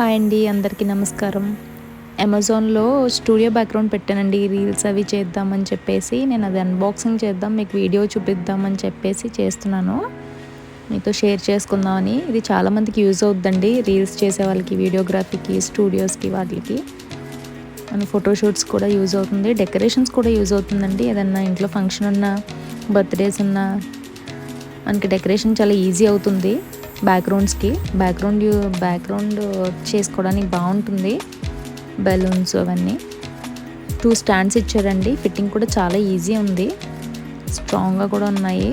Hi అండి, అందరికీ నమస్కారం. అమెజాన్లో స్టూడియో బ్యాక్గ్రౌండ్ పెట్టానండి. రీల్స్ అవి చేద్దామని చెప్పేసి నేను అది అన్బాక్సింగ్ చేద్దాం, మీకు వీడియో చూపిద్దామని చెప్పేసి చేస్తున్నాను, మీతో షేర్ చేసుకుందామని. ఇది చాలామందికి యూజ్ అవుతుందండి, రీల్స్ చేసే వాళ్ళకి, వీడియోగ్రఫీకి, స్టూడియోస్కి, వాటికి. మన ఫోటోషూట్స్ కూడా యూజ్ అవుతుంది, డెకరేషన్స్ కూడా యూజ్ అవుతుందండి. ఏదన్నా ఇంట్లో ఫంక్షన్ ఉన్నా, బర్త్డేస్ ఉన్నా మనకి డెకరేషన్ చాలా ఈజీ అవుతుంది. బ్యాక్గ్రౌండ్స్కి బ్యాక్గ్రౌండ్ చేసుకోవడానికి బాగుంటుంది. బెలూన్స్ అవన్నీ 2 స్టాండ్స్ ఇచ్చారండి. ఫిట్టింగ్ కూడా చాలా ఈజీ ఉంది, స్ట్రాంగ్గా కూడా ఉన్నాయి.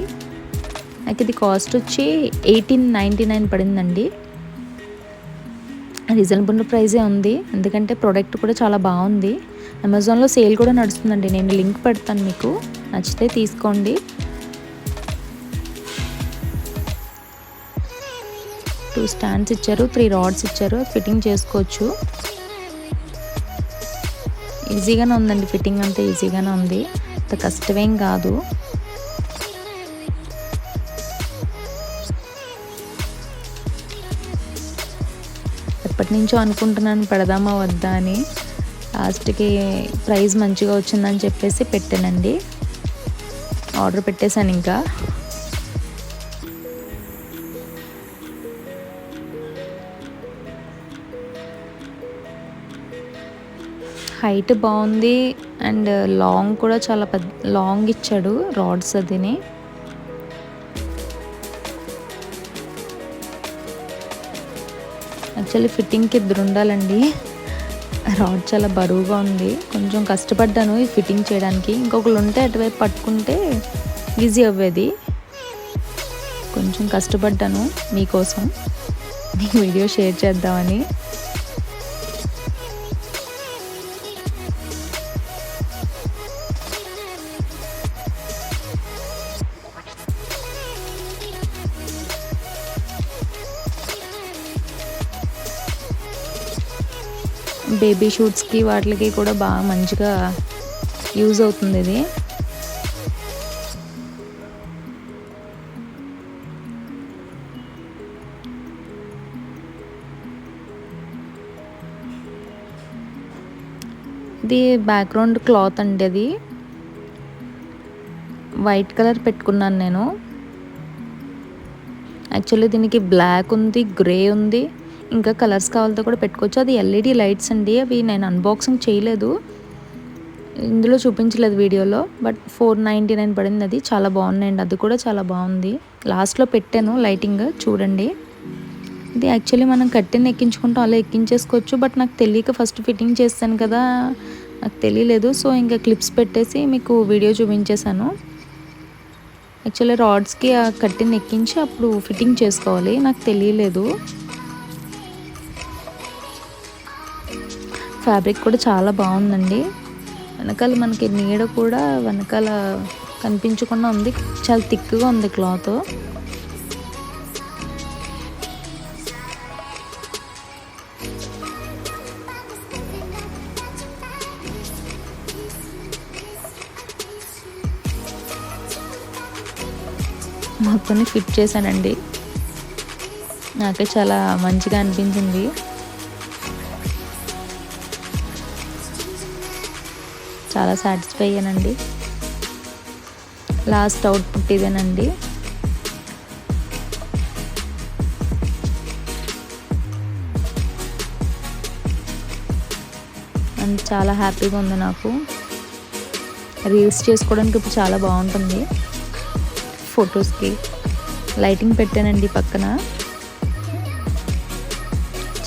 నాకు ఇది కాస్ట్ వచ్చి 1899 పడిందండి. రీజనబుల్ ప్రైజే ఉంది, ఎందుకంటే ప్రోడక్ట్ కూడా చాలా బాగుంది. అమెజాన్లో సేల్ కూడా నడుస్తుందండి, నేను లింక్ పెడతాను, మీకు నచ్చితే తీసుకోండి. 2 స్టాండ్స్ ఇచ్చారు, 3 రాడ్స్ ఇచ్చారు, ఫిట్టింగ్ చేసుకోవచ్చు. ఈజీగానే ఉందండి, ఫిట్టింగ్ అంతా ఈజీగానే ఉంది, అంత కష్టమేం కాదు. ఎప్పటి నుంచో అనుకుంటున్నాను పెడదామా వద్దా అని, లాస్ట్కి ప్రైస్ మంచిగా వచ్చిందని చెప్పేసి పెట్టానండి, ఆర్డర్ పెట్టేశాను. ఇంకా హైట్ బాగుంది అండ్ లాంగ్ కూడా చాలా లాంగ్ ఇచ్చాడు రాడ్స్. అదిని యాక్చువల్లీ ఫిట్టింగ్కి 2 ఉండాలండి, రాడ్ చాలా బరువుగా ఉంది, కొంచెం కష్టపడ్డాను ఈ ఫిట్టింగ్ చేయడానికి. ఇంకొకరు ఉంటే అటువైపు పట్టుకుంటే ఈజీ అవ్వేది, కొంచెం కష్టపడ్డాను మీకోసం, మీ వీడియో షేర్ చేద్దామని. బేబీ షూట్స్కి వాటికి కూడా బాగా మంచిగా యూజ్ అవుతుంది ఇది. ఇది బ్యాక్గ్రౌండ్ క్లాత్ అండి, అది వైట్ కలర్ పెట్టుకున్నాను నేను. యాక్చువల్లీ దీనికి బ్లాక్ ఉంది, గ్రే ఉంది, ఇంకా కలర్స్ కావాలితో కూడా పెట్టుకోవచ్చు. అది ఎల్ఈడి లైట్స్ అండి, అవి నేను అన్బాక్సింగ్ చేయలేదు, ఇందులో చూపించలేదు వీడియోలో, బట్ 499 పడింది. అది చాలా బాగున్నాయండి, అది కూడా చాలా బాగుంది. లాస్ట్లో పెట్టాను లైటింగ్ చూడండి. ఇది యాక్చువల్లీ మనం కట్టెని ఎక్కించుకుంటాం, అలా ఎక్కించేసుకోవచ్చు, బట్ నాకు తెలియక ఫస్ట్ ఫిట్టింగ్ చేస్తాను కదా, నాకు తెలియలేదు. సో ఇంకా క్లిప్స్ పెట్టేసి మీకు వీడియో చూపించేశాను. యాక్చువల్లీ రాడ్స్కి ఆ కట్టెని ఎక్కించి అప్పుడు ఫిట్టింగ్ చేసుకోవాలి, నాకు తెలియలేదు. ఫ్యాబ్రిక్ కూడా చాలా బాగుందండి, వెనకాల మనకి నీడ కూడా వెనకాల కనిపించకుండా ఉంది, చాలా థిక్గా ఉంది క్లాత్. మొత్తాన్ని ఫిట్ చేశానండి, నాకే చాలా మంచిగా అనిపించింది. చాలా సాటిస్ఫై అయ్యానండి. లాస్ట్ అవుట్పుట్ ఇదేనండి. అండ్ చాలా హ్యాపీగా ఉంది నాకు, రీల్స్ చేసుకోవడానికి ఇప్పుడు చాలా బాగుంటుంది. ఫొటోస్కి లైటింగ్ పెట్టానండి పక్కన,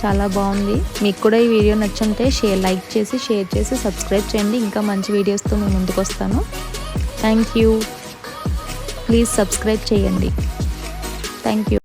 చాలా బాగుంది. మీకు కూడా ఈ వీడియో నచ్చుంటే లైక్ చేసి, షేర్ చేసి, సబ్స్క్రైబ్ చేయండి. ఇంకా మంచి వీడియోస్తో మేము ముందుకు వస్తాను. థ్యాంక్ యూ, ప్లీజ్ సబ్స్క్రైబ్ చేయండి. Thank you.